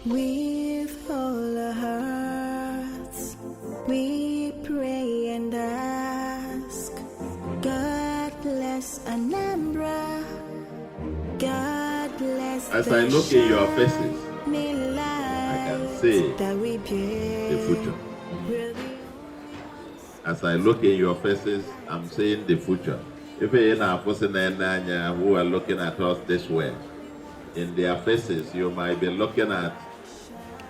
With all our hearts, we pray and ask, God bless Anambra, God bless. As I look in your faces, I can see the future. As I look in your faces, I'm seeing the future. If you're in person who are looking at us this way, in their faces, you might be looking at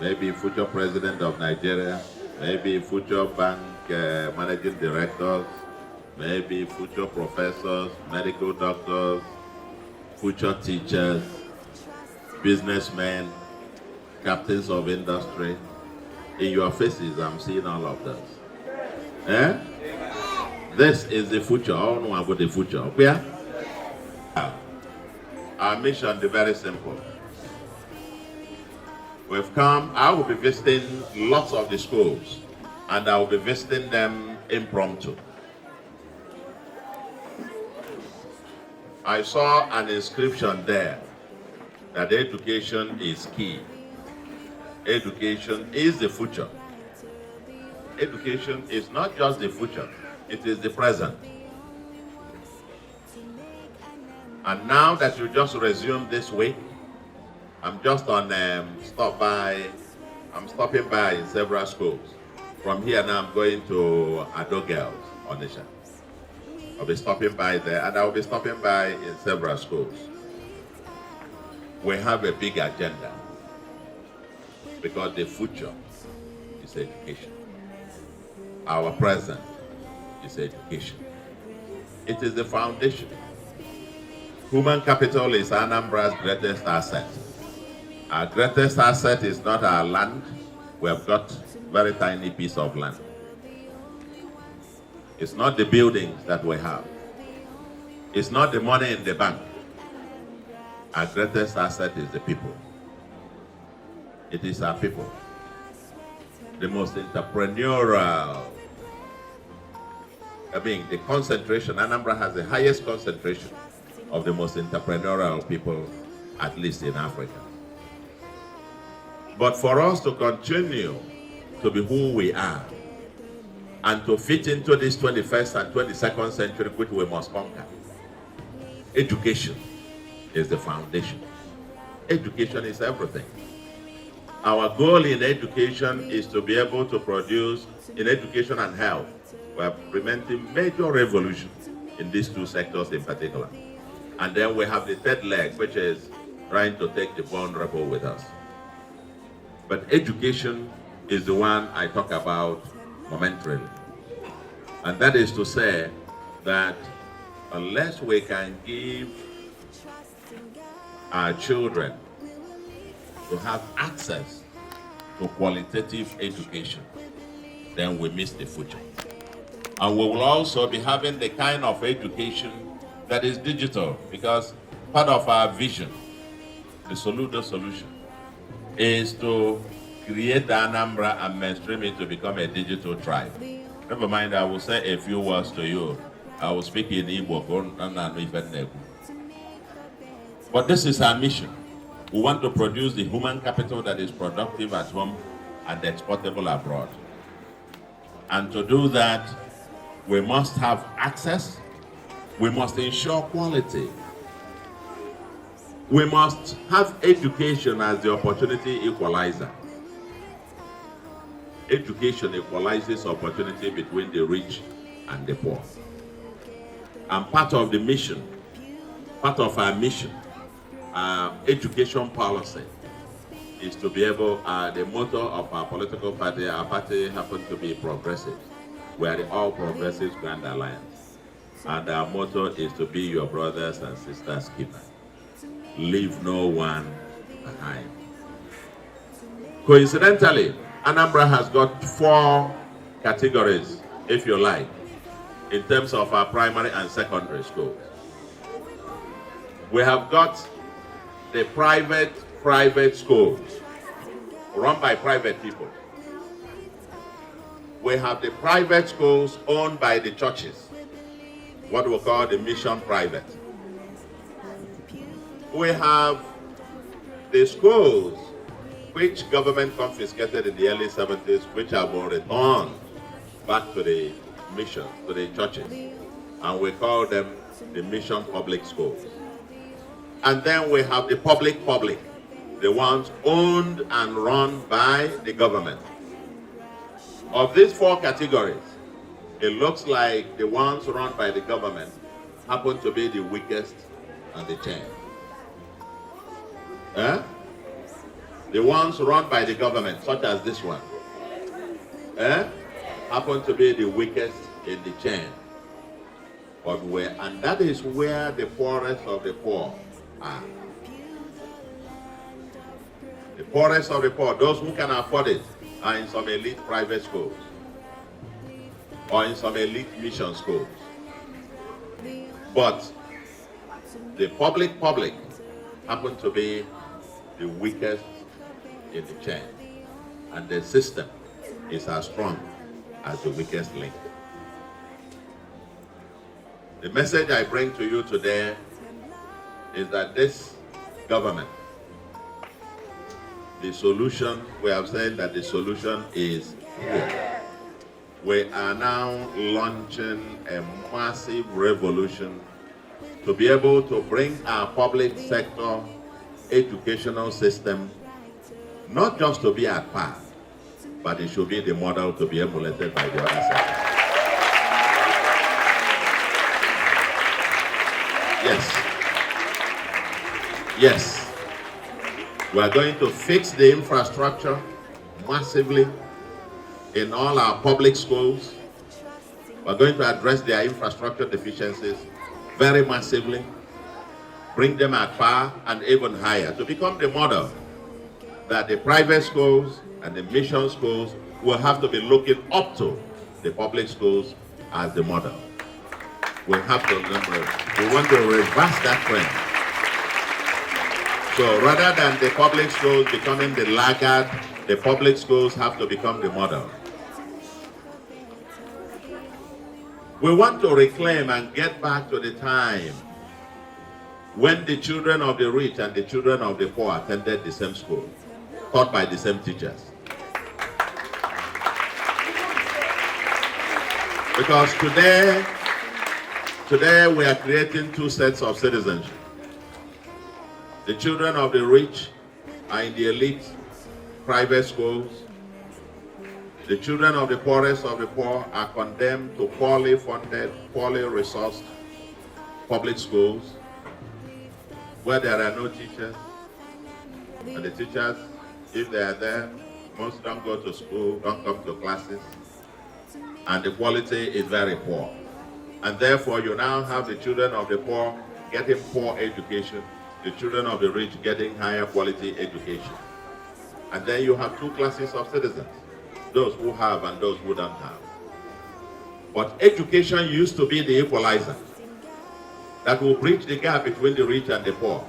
maybe future president of Nigeria, maybe future bank managing directors, maybe future professors, medical doctors, future teachers, businessmen, captains of industry. In your faces, I'm seeing all of this. Eh? This is the future. I don't know about the future. Yeah? Our mission is very simple. We've come, I will be visiting lots of the schools, and I will be visiting them impromptu. I saw an inscription there that education is key. Education is the future. Education is not just the future, it is the present. And now that you just resumed this week, I'm just on I'm stopping by in several schools. From here now I'm going to Ado Girls, Onisha. I'll be stopping by there, and I'll be stopping by in several schools. We have a big agenda because the future is education. Our present is education. It is the foundation. Human capital is Anambra's greatest asset. Our greatest asset is not our land. We have got a very tiny piece of land. It's not the buildings that we have. It's not the money in the bank. Our greatest asset is the people. It is our people. The most entrepreneurial, the concentration, Anambra has the highest concentration of the most entrepreneurial people, at least in Africa. But for us to continue to be who we are and to fit into this 21st and 22nd century, which we must conquer, education is the foundation. Education is everything. Our goal in education is to be able to produce, in education and health, we are preventing major revolutions in these two sectors in particular. And then we have the third leg, which is trying to take the vulnerable with us. But education is the one I talk about momentarily. And that is to say that unless we can give our children to have access to qualitative education, then we miss the future. And we will also be having the kind of education that is digital, because part of our vision, the Soludo solution, is to create the Anambra and mainstream it to become a digital tribe. Never mind, I will say a few words to you. I will speak in Igbo. But this is our mission. We want to produce the human capital that is productive at home and exportable abroad. And to do that, we must have access. We must ensure quality. We must have education as the opportunity equalizer. Education equalizes opportunity between the rich and the poor. And part of the mission, part of our mission, education policy, is to be able, the motto of our political party, our party happens to be progressive. We are the All Progressives Grand Alliance. And our motto is to be your brothers and sisters keeper. Leave no one behind. Coincidentally, Anambra has got 4 categories, if you like, in terms of our primary and secondary schools. We have got the private schools run by private people. We have the private schools owned by the churches, what we call the mission private. We have the schools which government confiscated in the early 70s, which have been returned back to the mission, to the churches. And we call them the mission public schools. And then we have the public, the ones owned and run by the government. Of these four categories, it looks like the ones run by the government happen to be the weakest on the chain. The ones run by the government, such as this one, happen to be the weakest in the chain. But and that is where the poorest of the poor are. The poorest of the poor, those who can afford it, are in some elite private schools or in some elite mission schools. But the public happen to be the weakest in the chain, and the system is as strong as the weakest link. The message I bring to you today is that this government, the solution, we have said that the solution is here. We are now launching a massive revolution to be able to bring our public sector educational system not just to be at par, but it should be the model to be emulated by the other sectors. Yes. We are going to fix the infrastructure massively in all our public schools. We are going to address their infrastructure deficiencies very massively, bring them at par and even higher to become the model that the private schools and the mission schools will have to be looking up to the public schools as the model. We have to remember, we want to reverse that trend. So rather than the public schools becoming the laggard, the public schools have to become the model. We want to reclaim and get back to the time when the children of the rich and the children of the poor attended the same school, taught by the same teachers. Because today we are creating two sets of citizenship. The children of the rich are in the elite private schools. The children of the poorest of the poor are condemned to poorly funded, poorly resourced public schools where there are no teachers. And the teachers, if they are there, most don't go to school, don't come to classes, and the quality is very poor. And therefore, you now have the children of the poor getting poor education, the children of the rich getting higher quality education. And then you have two classes of citizens, those who have and those who don't have. But education used to be the equalizer that will bridge the gap between the rich and the poor.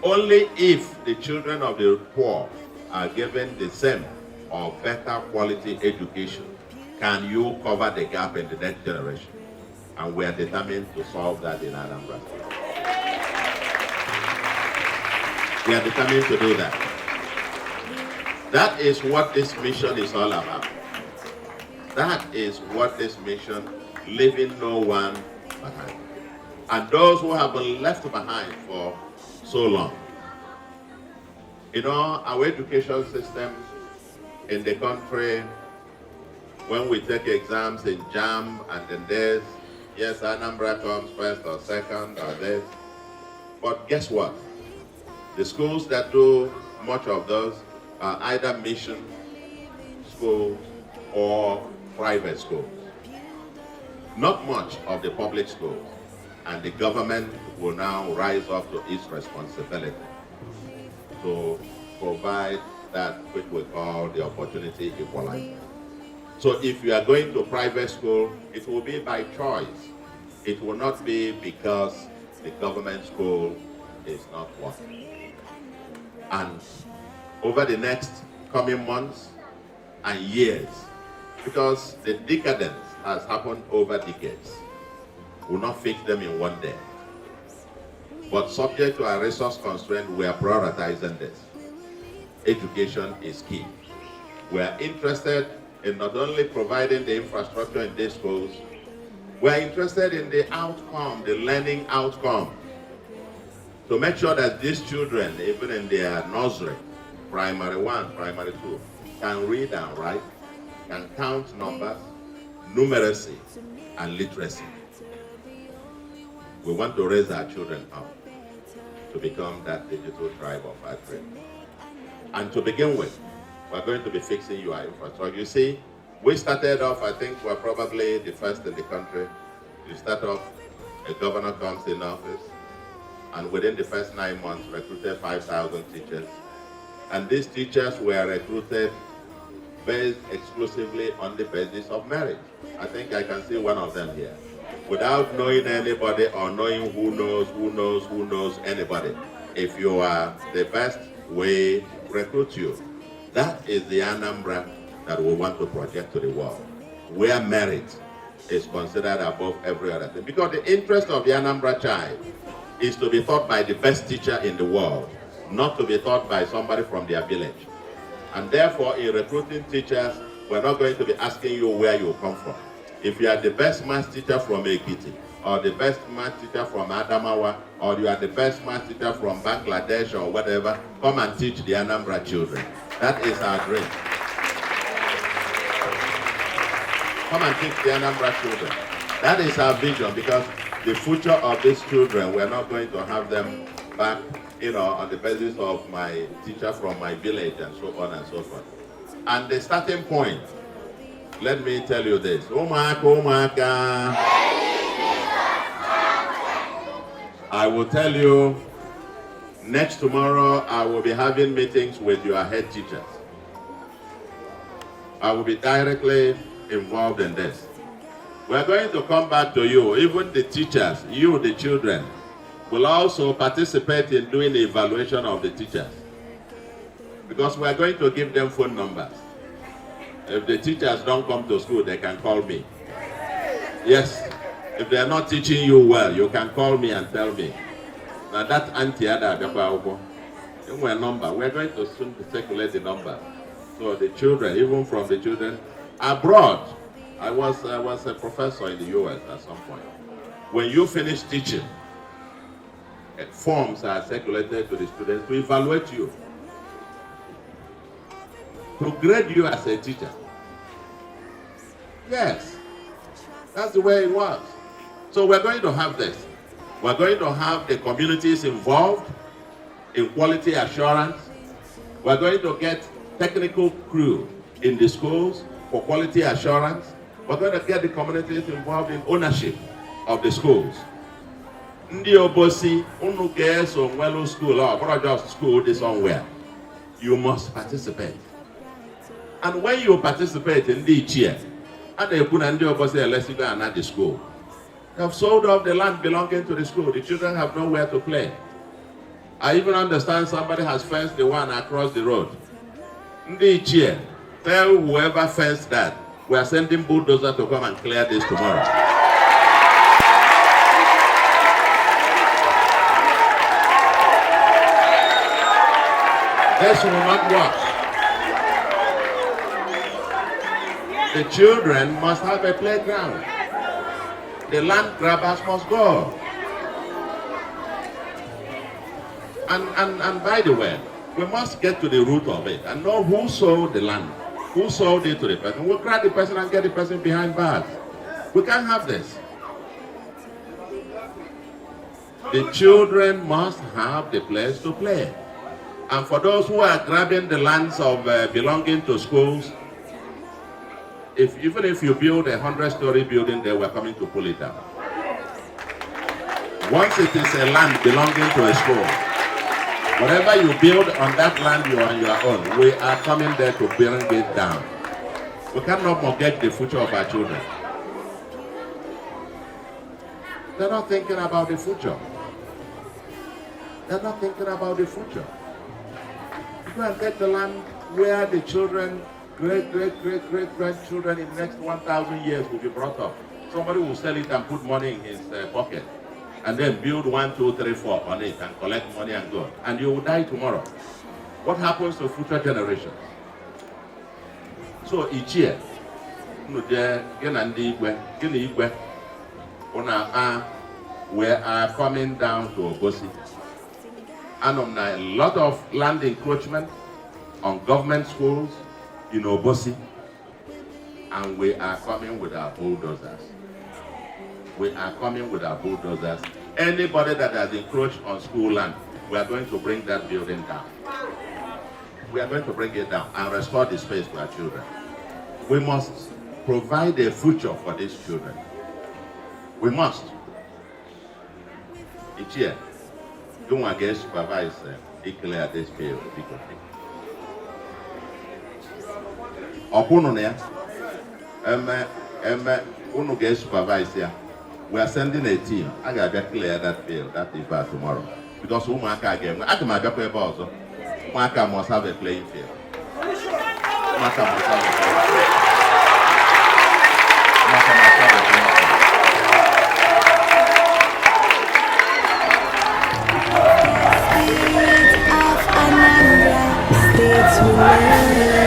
Only if the children of the poor are given the same or better quality education can you cover the gap in the next generation. And we are determined to solve that in Anambra. We are determined to do that. That is what this mission is all about. That is what this mission, leaving no one behind. And those who have been left behind for so long. You know, our education system in the country, when we take exams in JAM and then there's, yes, Anambra comes first or second or this. But guess what? The schools that do much of those are either mission schools or private schools. Not much of the public schools. And the government will now rise up to its responsibility to provide that which we call the opportunity equalizer. So if you are going to private school, it will be by choice. It will not be because the government school is not working. And over the next coming months and years, because the decadence has happened over decades, we'll not fix them in one day. But subject to our resource constraint, we are prioritizing this. education is key. We are interested in not only providing the infrastructure in these schools, we are interested in the outcome, the learning outcome, to make sure that these children, even in their nursery, primary 1, primary 2, can read and write, can count numbers, numeracy, and literacy. We want to raise our children up to become that digital tribe of our dream. And to begin with, we're going to be fixing your infrastructure. You see, we started off, I think we're probably the first in the country. You start off, a governor comes in office, and within the first 9 months, recruited 5,000 teachers. And these teachers were recruited based exclusively on the basis of merit. I think I can see one of them here. Without knowing anybody or knowing who knows anybody. If you are the best, we recruit you. That is the Anambra that we want to project to the world, where merit is considered above every other thing. Because the interest of the Anambra child is to be taught by the best teacher in the world, not to be taught by somebody from their village. And therefore, in recruiting teachers, we're not going to be asking you where you come from. If you are the best math teacher from Ekiti, or the best math teacher from Adamawa, or you are the best math teacher from Bangladesh or whatever, come and teach the Anambra children. That is our dream. Come and teach the Anambra children. That is our vision, because the future of these children, we're not going to have them back, on the basis of my teacher from my village and so on and so forth. And the starting point, let me tell you this. I will tell you, next tomorrow, I will be having meetings with your head teachers. I will be directly involved in this. We're going to come back to you, even the teachers, you, the children, will also participate in doing the evaluation of the teachers. Because we're going to give them phone numbers. If the teachers don't come to school, they can call me. Yes, if they're not teaching you well, you can call me and tell me. Now that number, we're going to soon circulate the number. So the children, even from the children abroad, I was a professor in the US at some point. When you finish teaching, forms are circulated to the students to evaluate you, to grade you as a teacher. Yes, that's the way it was. So we're going to have this. We're going to have the communities involved in quality assurance. We're going to get technical crew in the schools for quality assurance. We're going to get the communities involved in ownership of the schools. Ndi obosi unu keso nwelu school or just school this somewhere. You must participate. And when you participate in the chair, and they put ndi obosi elesigo at the school, they have sold off the land belonging to the school. The children have nowhere to play. I even understand somebody has fenced the one across the road. Ndi chair, tell whoever fenced that, we are sending bulldozer to come and clear this tomorrow. This will not work. The children must have a playground. The land grabbers must go. And by the way, we must get to the root of it and know who sold the land, who sold it to the person. We'll grab the person and get the person behind bars. We can't have this. The children must have the place to play. And for those who are grabbing the lands of belonging to schools, even if you build a 100-story building, they were coming to pull it down. Once it is a land belonging to a school, whatever you build on that land, you are on your own. We are coming there to bring it down. We cannot mortgage the future of our children. They're not thinking about the future. They're not thinking about the future. Go and get the land where the children, great-grandchildren in the next 1,000 years will be brought up. Somebody will sell it and put money in his pocket, and then build 1, 2, 3, 4 on it and collect money and go. And you will die tomorrow. What happens to future generations? So each year, we are coming down to Obosi. And on a lot of land encroachment on government schools in Obosi. And we are coming with our bulldozers. We are coming with our bulldozers. Anybody that has encroached on school land, we are going to bring that building down. We are going to bring it down and restore the space to our children. We must provide a future for these children. We must. Each year, don't again supervise declare this field. Unu get supervise here. We are sending a team. I gotta clear that field, that is by tomorrow. Because Umaka again, I can make a paper also. Umaka must have a playing field. Umaka must have a playing field. Umaka must have a playing Spirit of Anambra, states we learn.